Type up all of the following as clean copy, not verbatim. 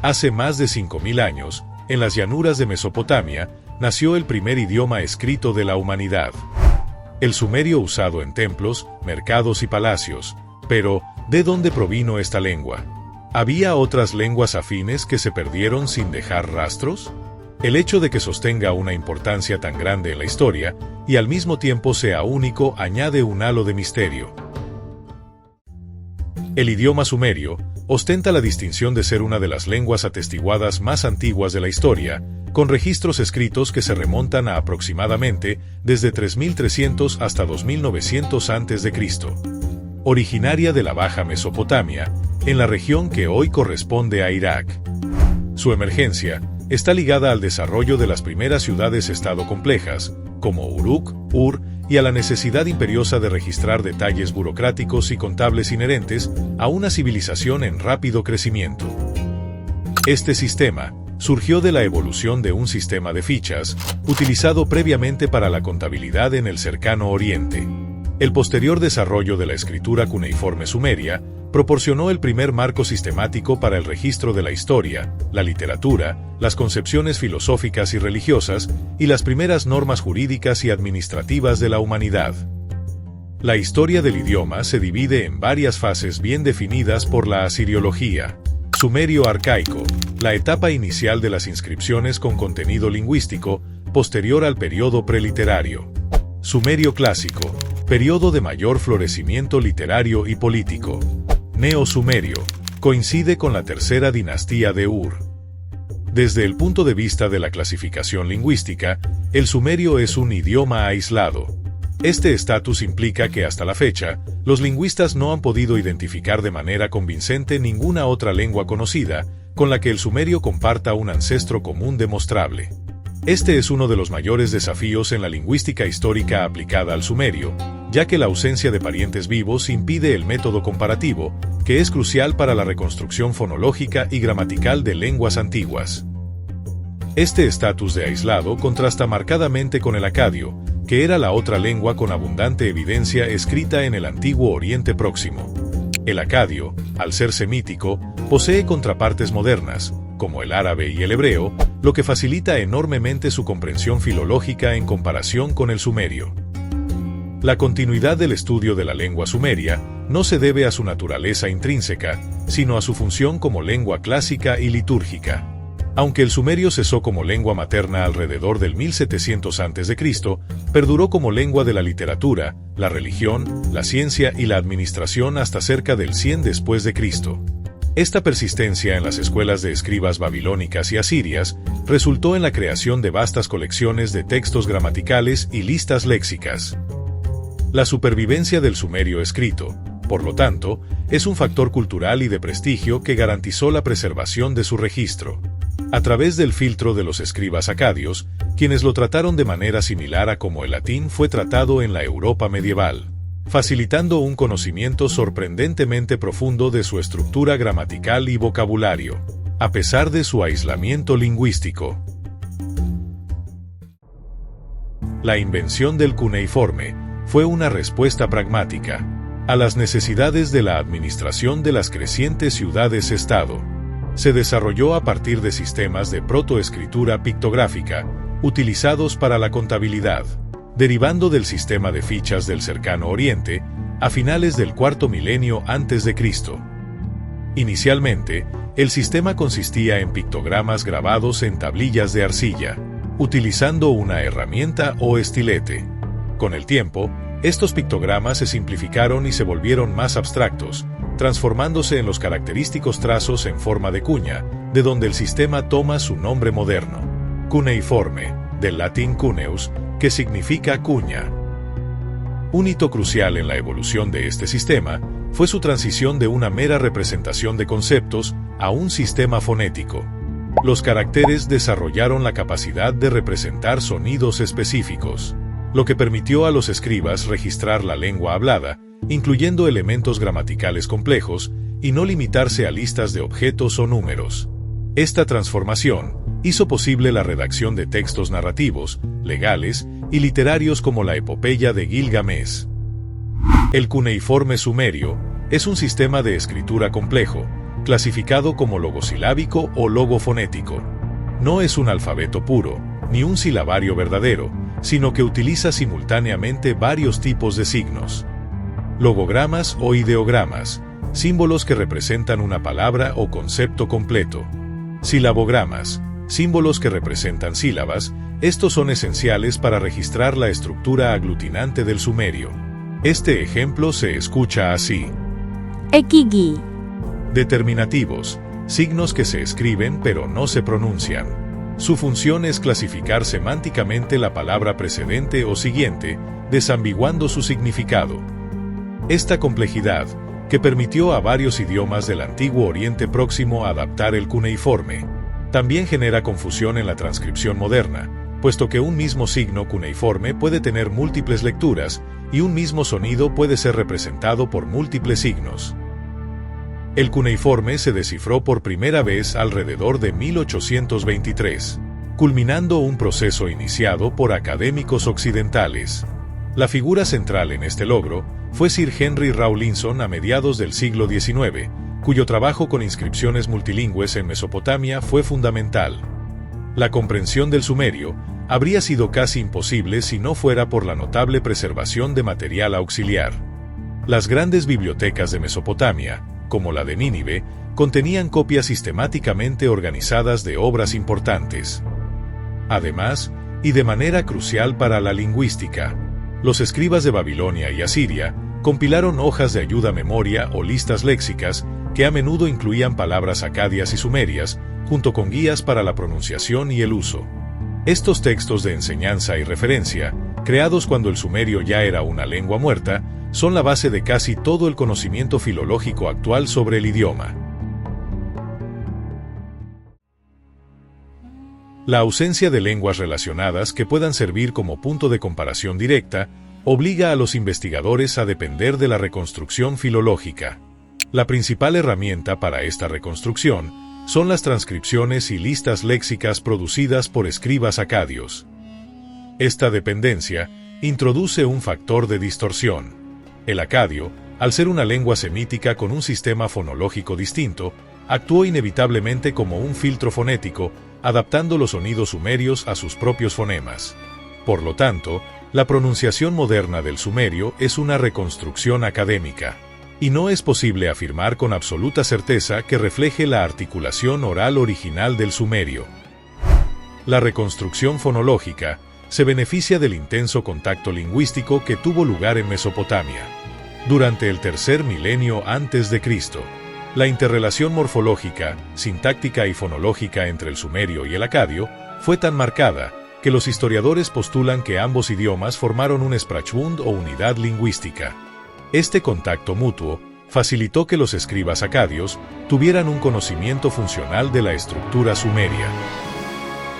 Hace más de 5000 años, en las llanuras de Mesopotamia, nació el primer idioma escrito de la humanidad. El sumerio usado en templos, mercados y palacios. Pero, ¿de dónde provino esta lengua? ¿Había otras lenguas afines que se perdieron sin dejar rastros? El hecho de que sostenga una importancia tan grande en la historia, y al mismo tiempo sea único, añade un halo de misterio. El idioma sumerio ostenta la distinción de ser una de las lenguas atestiguadas más antiguas de la historia, con registros escritos que se remontan a aproximadamente desde 3300 hasta 2900 a.C. Originaria de la Baja Mesopotamia, en la región que hoy corresponde a Irak. Su emergencia está ligada al desarrollo de las primeras ciudades-estado complejas, como Uruk, Ur, y a la necesidad imperiosa de registrar detalles burocráticos y contables inherentes a una civilización en rápido crecimiento. Este sistema surgió de la evolución de un sistema de fichas, utilizado previamente para la contabilidad en el cercano Oriente. El posterior desarrollo de la escritura cuneiforme sumeria proporcionó el primer marco sistemático para el registro de la historia, la literatura, las concepciones filosóficas y religiosas, y las primeras normas jurídicas y administrativas de la humanidad. La historia del idioma se divide en varias fases bien definidas por la asiriología. Sumerio arcaico, la etapa inicial de las inscripciones con contenido lingüístico, posterior al periodo preliterario. Sumerio clásico, periodo de mayor florecimiento literario y político. Neo-sumerio, coincide con la tercera dinastía de Ur. Desde el punto de vista de la clasificación lingüística, el sumerio es un idioma aislado. Este estatus implica que hasta la fecha, los lingüistas no han podido identificar de manera convincente ninguna otra lengua conocida con la que el sumerio comparta un ancestro común demostrable. Este es uno de los mayores desafíos en la lingüística histórica aplicada al sumerio, ya que la ausencia de parientes vivos impide el método comparativo, que es crucial para la reconstrucción fonológica y gramatical de lenguas antiguas. Este estatus de aislado contrasta marcadamente con el acadio, que era la otra lengua con abundante evidencia escrita en el antiguo Oriente Próximo. El acadio, al ser semítico, posee contrapartes modernas, como el árabe y el hebreo, lo que facilita enormemente su comprensión filológica en comparación con el sumerio. La continuidad del estudio de la lengua sumeria no se debe a su naturaleza intrínseca, sino a su función como lengua clásica y litúrgica. Aunque el sumerio cesó como lengua materna alrededor del 1700 a.C., perduró como lengua de la literatura, la religión, la ciencia y la administración hasta cerca del 100 después de Cristo. Esta persistencia en las escuelas de escribas babilónicas y asirias resultó en la creación de vastas colecciones de textos gramaticales y listas léxicas. La supervivencia del sumerio escrito, por lo tanto, es un factor cultural y de prestigio que garantizó la preservación de su registro. A través del filtro de los escribas acadios, quienes lo trataron de manera similar a como el latín fue tratado en la Europa medieval, facilitando un conocimiento sorprendentemente profundo de su estructura gramatical y vocabulario, a pesar de su aislamiento lingüístico. La invención del cuneiforme fue una respuesta pragmática a las necesidades de la administración de las crecientes ciudades-estado. Se desarrolló a partir de sistemas de protoescritura pictográfica, utilizados para la contabilidad, derivando del sistema de fichas del cercano Oriente, a finales del cuarto milenio antes de Cristo. Inicialmente, el sistema consistía en pictogramas grabados en tablillas de arcilla, utilizando una herramienta o estilete. Con el tiempo, estos pictogramas se simplificaron y se volvieron más abstractos, transformándose en los característicos trazos en forma de cuña, de donde el sistema toma su nombre moderno. Cuneiforme, del latín cuneus, que significa cuña. Un hito crucial en la evolución de este sistema fue su transición de una mera representación de conceptos a un sistema fonético. Los caracteres desarrollaron la capacidad de representar sonidos específicos, lo que permitió a los escribas registrar la lengua hablada, incluyendo elementos gramaticales complejos, y no limitarse a listas de objetos o números. Esta transformación hizo posible la redacción de textos narrativos, legales y literarios como la epopeya de Gilgamesh. El cuneiforme sumerio es un sistema de escritura complejo, clasificado como logosilábico o logofonético. No es un alfabeto puro, ni un silabario verdadero, sino que utiliza simultáneamente varios tipos de signos. Logogramas o ideogramas, símbolos que representan una palabra o concepto completo. Silabogramas, símbolos que representan sílabas. Estos son esenciales para registrar la estructura aglutinante del sumerio. Este ejemplo se escucha así. Ekigi. Determinativos, signos que se escriben pero no se pronuncian. Su función es clasificar semánticamente la palabra precedente o siguiente, desambiguando su significado. Esta complejidad, que permitió a varios idiomas del antiguo Oriente Próximo adaptar el cuneiforme, también genera confusión en la transcripción moderna, puesto que un mismo signo cuneiforme puede tener múltiples lecturas y un mismo sonido puede ser representado por múltiples signos. El cuneiforme se descifró por primera vez alrededor de 1823, culminando un proceso iniciado por académicos occidentales. La figura central en este logro fue Sir Henry Rawlinson a mediados del siglo XIX, cuyo trabajo con inscripciones multilingües en Mesopotamia fue fundamental. La comprensión del sumerio habría sido casi imposible si no fuera por la notable preservación de material auxiliar. Las grandes bibliotecas de Mesopotamia, como la de Nínive, contenían copias sistemáticamente organizadas de obras importantes. Además, y de manera crucial para la lingüística, los escribas de Babilonia y Asiria compilaron hojas de ayuda a memoria o listas léxicas que a menudo incluían palabras acadias y sumerias, junto con guías para la pronunciación y el uso. Estos textos de enseñanza y referencia, creados cuando el sumerio ya era una lengua muerta, son la base de casi todo el conocimiento filológico actual sobre el idioma. La ausencia de lenguas relacionadas que puedan servir como punto de comparación directa obliga a los investigadores a depender de la reconstrucción filológica. La principal herramienta para esta reconstrucción son las transcripciones y listas léxicas producidas por escribas acadios. Esta dependencia introduce un factor de distorsión. El acadio, al ser una lengua semítica con un sistema fonológico distinto, actuó inevitablemente como un filtro fonético, adaptando los sonidos sumerios a sus propios fonemas. Por lo tanto, la pronunciación moderna del sumerio es una reconstrucción académica, y no es posible afirmar con absoluta certeza que refleje la articulación oral original del sumerio. La reconstrucción fonológica se beneficia del intenso contacto lingüístico que tuvo lugar en Mesopotamia. Durante el tercer milenio antes de Cristo, la interrelación morfológica, sintáctica y fonológica entre el sumerio y el acadio fue tan marcada que los historiadores postulan que ambos idiomas formaron un Sprachbund o unidad lingüística. Este contacto mutuo facilitó que los escribas acadios tuvieran un conocimiento funcional de la estructura sumeria.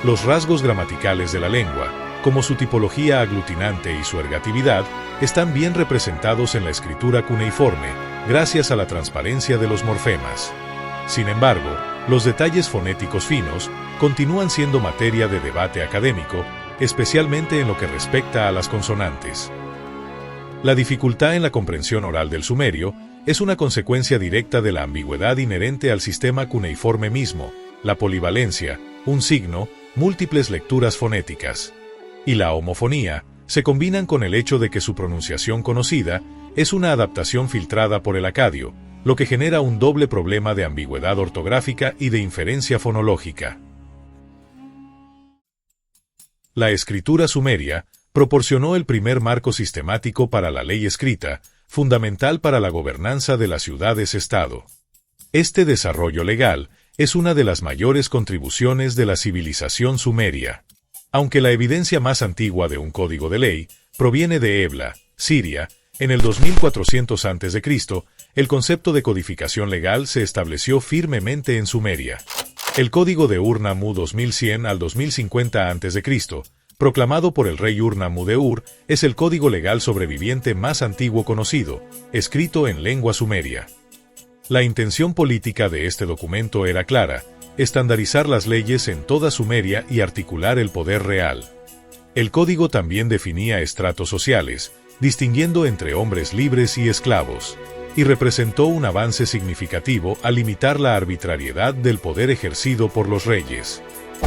Los rasgos gramaticales de la lengua, como su tipología aglutinante y su ergatividad, están bien representados en la escritura cuneiforme, gracias a la transparencia de los morfemas. Sin embargo, los detalles fonéticos finos continúan siendo materia de debate académico, especialmente en lo que respecta a las consonantes. La dificultad en la comprensión oral del sumerio es una consecuencia directa de la ambigüedad inherente al sistema cuneiforme mismo, la polivalencia, un signo, múltiples lecturas fonéticas, y la homofonía, se combinan con el hecho de que su pronunciación conocida es una adaptación filtrada por el acadio, lo que genera un doble problema de ambigüedad ortográfica y de inferencia fonológica. La escritura sumeria proporcionó el primer marco sistemático para la ley escrita, fundamental para la gobernanza de las ciudades-estado. Este desarrollo legal es una de las mayores contribuciones de la civilización sumeria. Aunque la evidencia más antigua de un código de ley proviene de Ebla, Siria, en el 2400 a.C., el concepto de codificación legal se estableció firmemente en Sumeria. El código de Ur-Nammu 2100 al 2050 a.C., proclamado por el rey Ur-Nammu de Ur, es el código legal sobreviviente más antiguo conocido, escrito en lengua sumeria. La intención política de este documento era clara: estandarizar las leyes en toda Sumeria y articular el poder real. El código también definía estratos sociales, distinguiendo entre hombres libres y esclavos. y representó un avance significativo al limitar la arbitrariedad del poder ejercido por los reyes.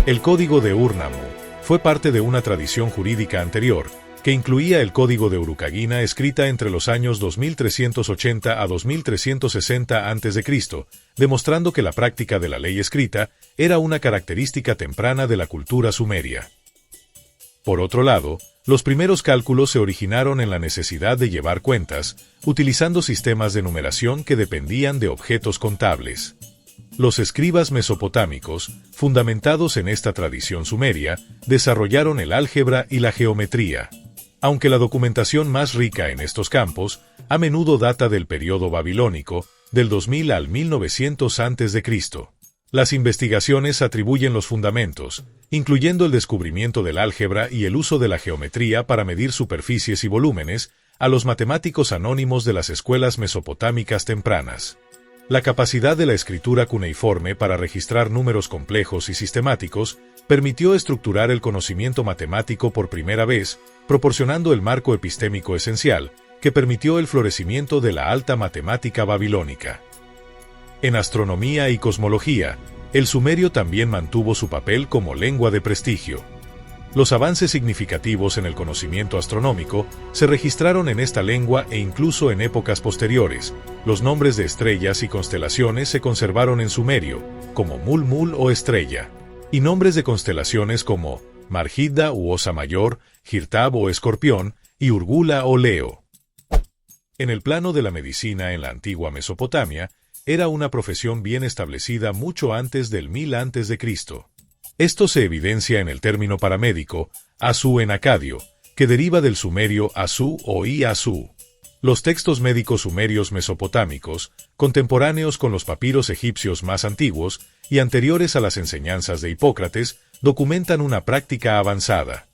El Código de Ur-Nammu fue parte de una tradición jurídica anterior, que incluía el Código de Urukagina escrita entre los años 2380 a 2360 a.C., demostrando que la práctica de la ley escrita era una característica temprana de la cultura sumeria. Por otro lado, los primeros cálculos se originaron en la necesidad de llevar cuentas, utilizando sistemas de numeración que dependían de objetos contables. Los escribas mesopotámicos, fundamentados en esta tradición sumeria, desarrollaron el álgebra y la geometría. Aunque la documentación más rica en estos campos a menudo data del periodo babilónico, del 2000 al 1900 a.C. Las investigaciones atribuyen los fundamentos, incluyendo el descubrimiento del álgebra y el uso de la geometría para medir superficies y volúmenes, a los matemáticos anónimos de las escuelas mesopotámicas tempranas. La capacidad de la escritura cuneiforme para registrar números complejos y sistemáticos permitió estructurar el conocimiento matemático por primera vez, proporcionando el marco epistémico esencial que permitió el florecimiento de la alta matemática babilónica. En astronomía y cosmología, el sumerio también mantuvo su papel como lengua de prestigio. Los avances significativos en el conocimiento astronómico se registraron en esta lengua e incluso en épocas posteriores. Los nombres de estrellas y constelaciones se conservaron en sumerio, como Mul-Mul o estrella, y nombres de constelaciones como Margidda u Osa Mayor, Jirtab o Escorpión, y Urgula o Leo. En el plano de la medicina en la antigua Mesopotamia, era una profesión bien establecida mucho antes del 1000 a.C. Esto se evidencia en el término paramédico, Asu en acadio, que deriva del sumerio Asu o I-Asu. Los textos médicos sumerios mesopotámicos, contemporáneos con los papiros egipcios más antiguos y anteriores a las enseñanzas de Hipócrates, documentan una práctica avanzada.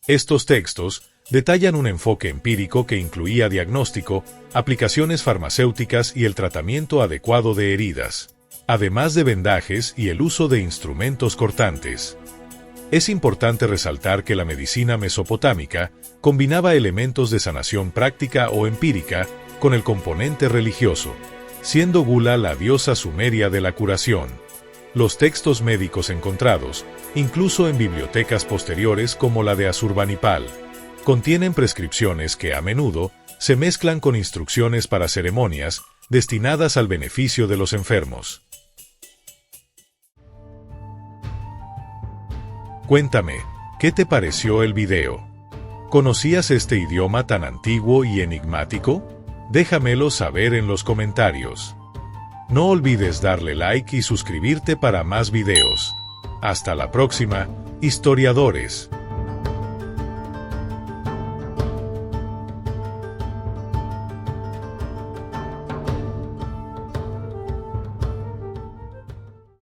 Estos textos detallan un enfoque empírico que incluía diagnóstico, aplicaciones farmacéuticas y el tratamiento adecuado de heridas, además de vendajes y el uso de instrumentos cortantes. Es importante resaltar que la medicina mesopotámica combinaba elementos de sanación práctica o empírica con el componente religioso, siendo Gula la diosa sumeria de la curación. Los textos médicos encontrados, incluso en bibliotecas posteriores como la de Asurbanipal, contienen prescripciones que a menudo se mezclan con instrucciones para ceremonias destinadas al beneficio de los enfermos. Cuéntame, ¿qué te pareció el video? ¿Conocías este idioma tan antiguo y enigmático? Déjamelo saber en los comentarios. No olvides darle like y suscribirte para más videos. Hasta la próxima, historiadores.